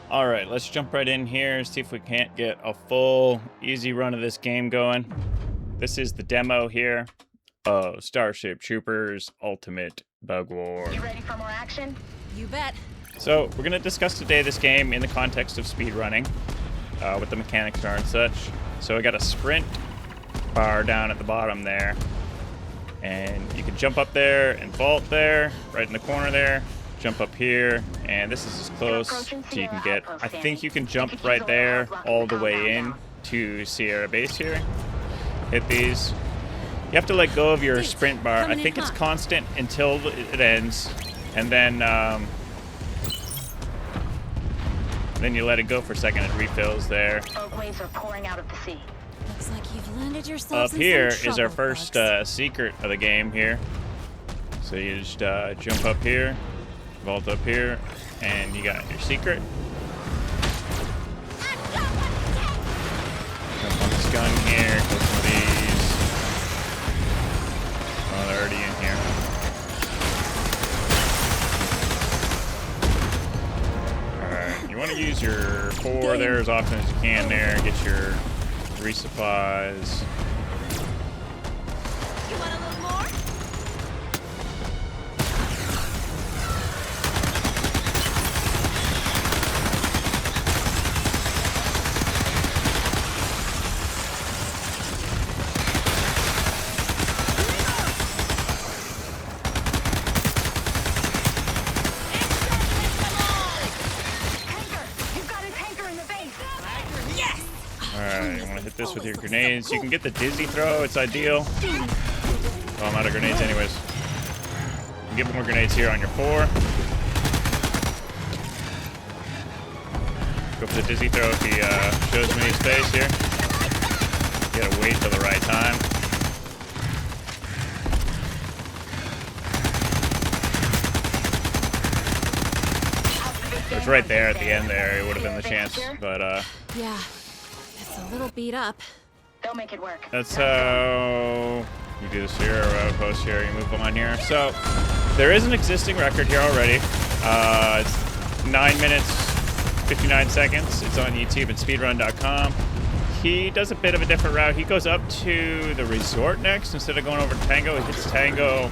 Alright, let's jump right in here, see if we can't get a full, easy run of this game going. This is the demo here of Starship Troopers Ultimate Bug War. You ready for more action? You bet. So, we're going to discuss today this game in the context of speedrunning, what the mechanics are and such. So I got a sprint bar down at the bottom there, and you can jump up there and vault there, right in the corner there. Jump up here, and this is as close as you can get. I think you can jump right there all the way in to Sierra Base here. Hit these. You have to let go of your sprint bar. I think it's constant until it ends, and then you let it go for a second. It refills there. Waves are pouring out of the sea. Looks like you've landed yourself Up here is our first secret of the game here. So you just jump up here, vault up here, and you got your secret. Jump on this gun here, kill some of these. Oh, they're already in here. Alright, you want to use your 4 there as often as you can there. Get your resupplies. You want a little more? Alright, you want to hit this with your grenades. You can get the dizzy throw, it's ideal. Oh, I'm out of grenades anyways. You can get more grenades here on your 4. Go for the dizzy throw if he shows me his face here. You gotta wait till the right time. It was right there at the end there. It would have been the chance, but Yeah, it's a little beat up. They'll make it work. that's how you do this here, or outpost here, you move on here. So, there is an existing record here already. It's 9 minutes, 59 seconds. It's on YouTube and speedrun.com. He does a bit of a different route. He goes up to the resort next instead of going over to Tango. He hits Tango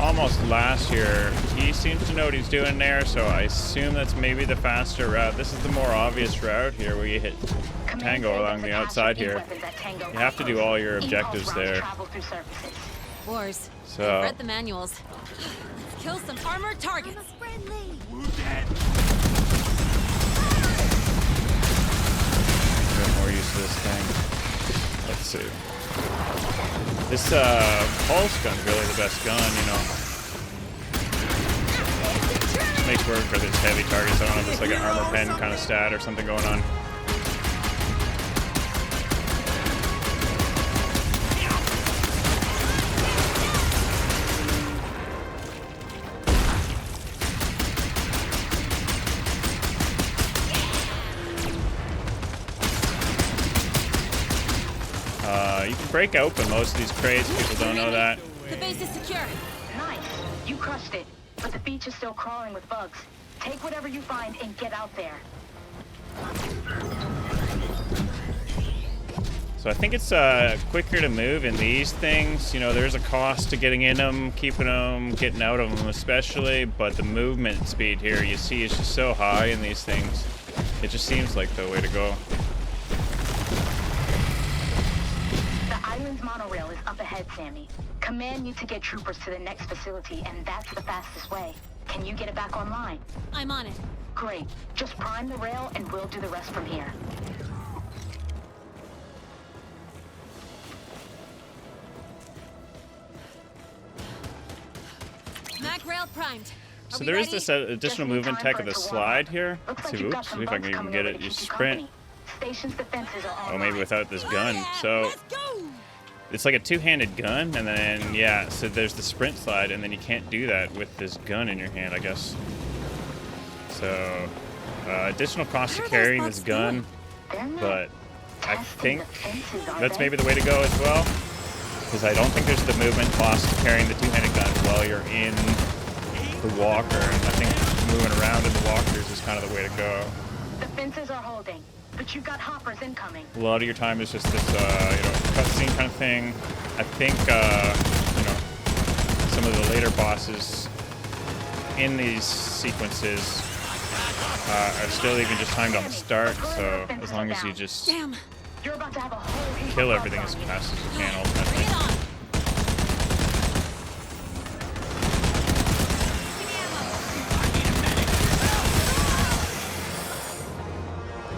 almost last year. He seems to know what he's doing there, so I assume that's maybe the faster route. This is the more obvious route here where you hit Tango along the outside here. You have to do all your objectives there. Wars. So- I've read the manuals. Let's kill some armored targets. Get more used to this thing. Let's see. This pulse gun's really the best gun, you know. Just makes work for these heavy targets. I don't know if it's like an armor pen kind of stat or something going on. You can break open most of these crates. People don't know that. The base is secure. Nice. You crushed it. But the beach is still crawling with bugs. Take whatever you find and get out there. So I think it's quicker to move in these things. You know, there's a cost to getting in them, keeping them, getting out of them especially, but the movement speed here you see is just so high in these things. It just seems like the way to go. The island's monorail is up ahead, Sammy. Command needs to get troopers to the next facility, and that's the fastest way. Can you get it back online? I'm on it. Great. Just prime the rail, and we'll do the rest from here. Mag rail primed. Are So we there is ready? this additional movement tech of the slide here. Looks Let's like see, you've got oops, some see if I can bugs even coming get over it. to You keep sprint. company. Station's defenses are Oh, online. maybe without this Oh, gun. yeah. So Let's go. it's like a two-handed gun, and then, yeah, so there's the sprint slide, and then you can't do that with this gun in your hand, I guess. So, additional cost of What are those carrying bugs this gun, doing? They're not but I testing think the fences, are that's they? maybe the way to go as well. Because I don't think there's the movement cost of carrying the two-handed gun while you're in the walker, and I think moving around in the walkers is kind of the way to go. The Defenses are holding, but you've got hoppers incoming. A lot of your time is just this, cutscene kind of thing. I think, some of the later bosses in these sequences are still even just timed on the start, so as long as you just Damn. You're about to have a whole heap kill of everything as bugs on fast as you can, Bring ultimately. it on.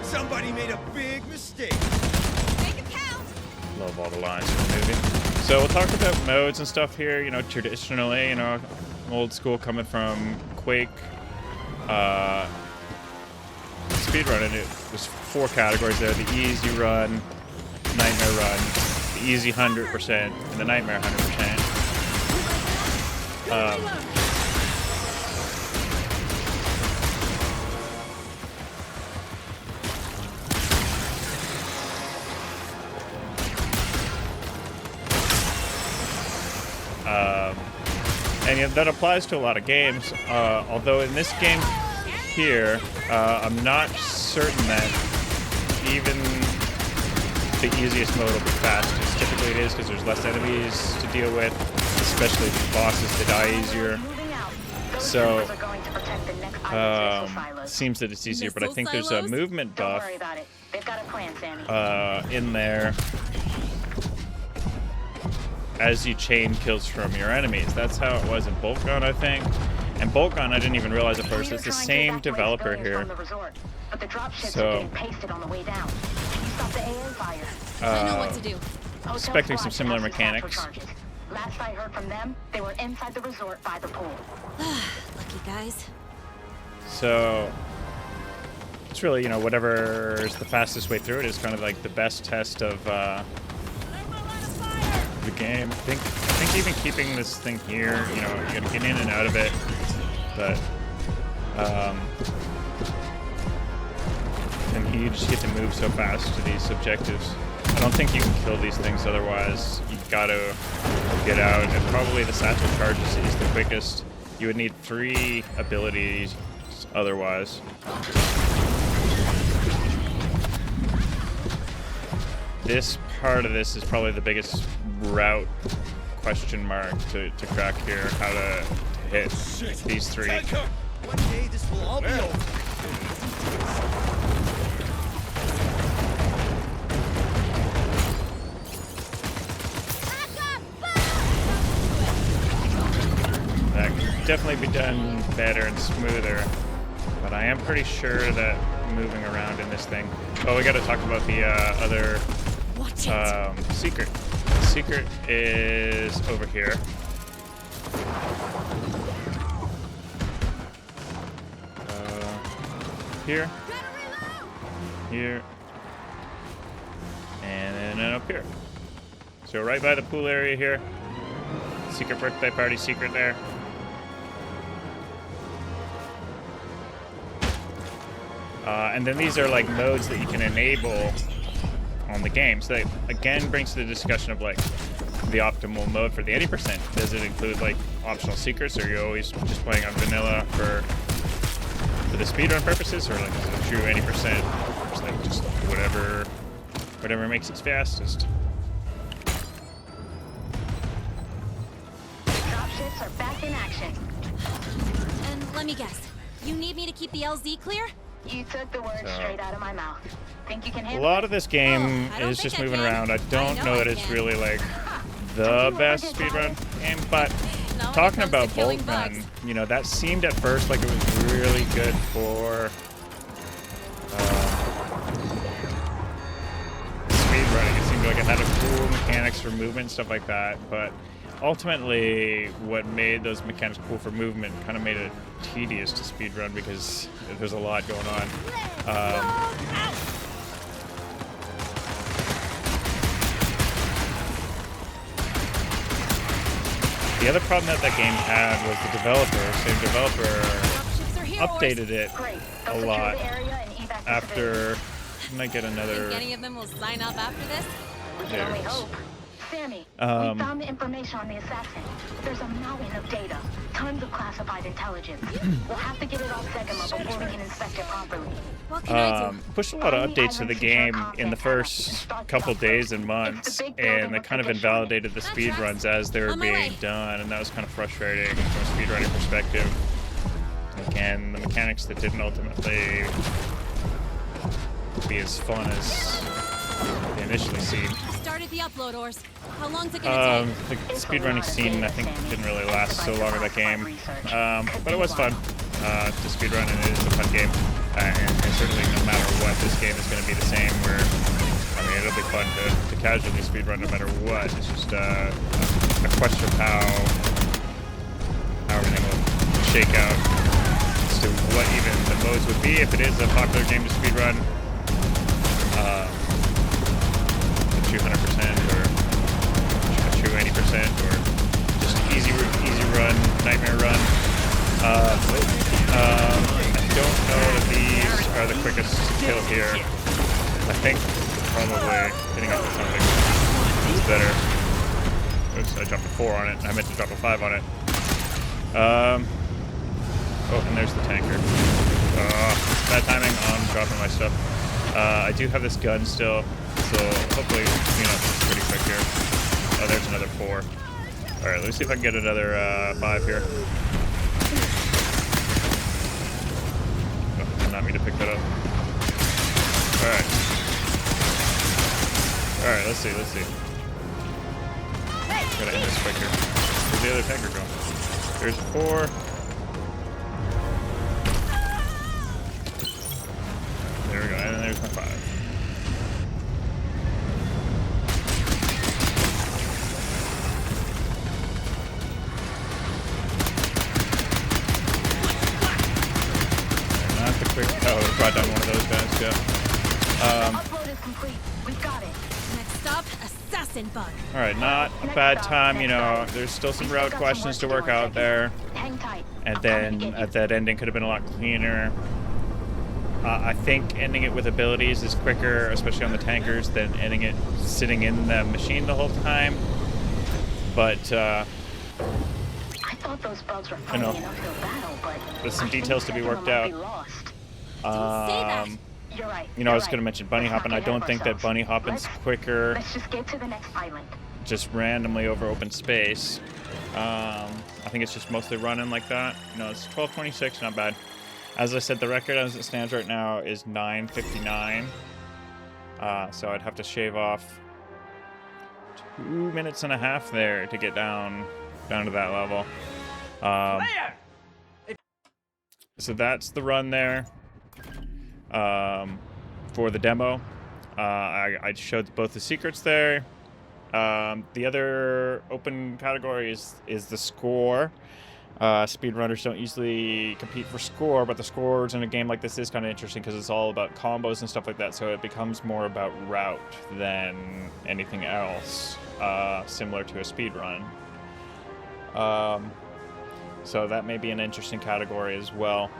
Somebody made a big mistake. Make it count. Love all the lines in the movie. So we'll talk about modes and stuff here. Traditionally, old school coming from Quake. Speedrunning, it was 4 categories there: the easy run, nightmare run, the easy 100%, and the nightmare 100%. And that applies to a lot of games, although in this game here, I'm not certain that even the easiest mode will be fastest. Typically it is, because there's less enemies to deal with, especially the bosses that die easier. moving out. Those So, troopers are going to protect the next island's missile silos. seems that it's easier, but I Missile think there's a silos? movement Don't buff worry about it. They've got a plan, Sammy. in there as you chain kills from your enemies. That's how it was in Boltgun, I think. And Boltgun, I didn't even realize at first, it's the same developer here. From the resort, but the drop ships So- are getting pasted on the way down. Can you stop the AA fire? I know what to do. Hotel expecting some squad similar has the capture mechanics. charges. Last I heard from them, they were inside the resort by the pool. Lucky guys. So it's really, whatever is the fastest way through it is kind of like the best test of the game. I think even keeping this thing here, you gotta get in and out of it, but and you just get to move so fast to these objectives. I don't think you can kill these things otherwise. You gotta get out, and probably the satchel charges is the quickest. You would need 3 abilities otherwise. This part of this is probably the biggest route question mark to crack here, how to hit these 3. One day this will all be over. That could definitely be done better and smoother, but I am pretty sure that moving around in this thing. Oh, we got to talk about the other Watch it. secret. The secret is over here. Here, here, and then up here. So right by the pool area here. Secret birthday party secret there. And then these are like modes that you can enable on the game. So that again brings to the discussion of like the optimal mode for the 80%. Does it include like optional secrets, or are you always just playing on vanilla for the speedrun purposes, or like is it a true 80%? Just like just whatever makes it fastest. Dropships are back in action. And let me guess. You need me to keep the LZ clear? You took the words So- straight out of my mouth. Think you can A handle lot of this game Oh, I don't is think just I moving can. around. I don't I know know that I it's can. really like the best speedrun game, but No, when it talking comes to about killing Boltgun, bugs. that seemed at first like it was really good for speedrunning. It seemed like it had a cool mechanics for movement and stuff like that, but ultimately what made those mechanics cool for movement kind of made it tedious to speedrun because there's a lot going on. The other problem that game had was the same developer, Dropships are here. updated it Great. a They'll secure lot the area and evac the civilians. after. Can I get Think another? any of them will sign up after this? We can There only it is. hope. Sammy, Sammy, we found the information on the assassin. There's a mountain of data, tons of classified intelligence. We'll have to get it off Segama before we can inspect it properly. What can I do? Pushed a lot of updates to the game in the first couple days and months, and they kind of invalidated the speedruns as they were being done, and that was kind of frustrating from a speedrunning perspective. Again, the mechanics that didn't ultimately be as fun as they initially seemed. Started the upload, Ors. How long's it gonna take? The speedrunning scene, I think, didn't really last so long in that game, but it was fun to speedrun, and it is a fun game. And certainly, no matter what, this game is going to be the same. Where I mean, it'll be fun to casually speedrun no matter what. It's just a question of how everything will shake out as to what even the modes would be if it is a popular game to speedrun. 200% or a true 80% or just easy run, nightmare run. I don't know that these are the quickest kill here. I think probably hitting up with something is better. Oops, I dropped a 4 on it. I meant to drop a 5 on it. Oh, and there's the tanker. Bad timing on dropping my stuff. I do have this gun still, so hopefully, pretty quick here. Oh, there's another 4. Alright, let's see if I can get another 5 here. Oh, did not mean to pick that up. Alright. Alright, let's see. Gotta end this quick here. Where's the other tanker going? There's 4. There we go, and then there's my 5. Not the quick. Oh, we brought down one of those guys, yeah. Upload is complete. We've got it. Next stop, assassin bug. Alright, not a bad time, there's still some route questions to work out there. Hang tight. And then at that ending could have been a lot cleaner. I think ending it with abilities is quicker, especially on the tankers, than ending it sitting in the machine the whole time. But, I thought those bugs were fighting an uphill battle, but there's some details to be worked out. Don't say that. You're right. I was going to mention bunny hopping. I don't think that bunny hopping's quicker. Let's just get to the next island. Just randomly over open space. I think it's just mostly running like that. It's 12:26, not bad. As I said, the record as it stands right now is 9:59. So I'd have to shave off 2.5 minutes there to get down to that level. So that's the run there for the demo. I showed both the secrets there. The other open category is the score. Speedrunners don't usually compete for score, but the scores in a game like this is kind of interesting because it's all about combos and stuff like that, so it becomes more about route than anything else, similar to a speedrun. So that may be an interesting category as well.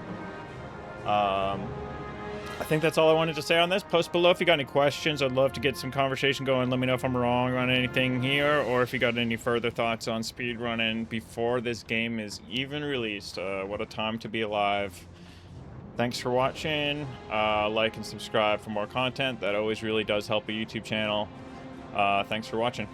I think that's all I wanted to say on this. Post below if you got any questions. I'd love to get some conversation going. Let me know if I'm wrong on anything here, or if you got any further thoughts on speedrunning before this game is even released. What a time to be alive. Thanks for watching. Like and subscribe for more content. That always really does help a YouTube channel. Thanks for watching.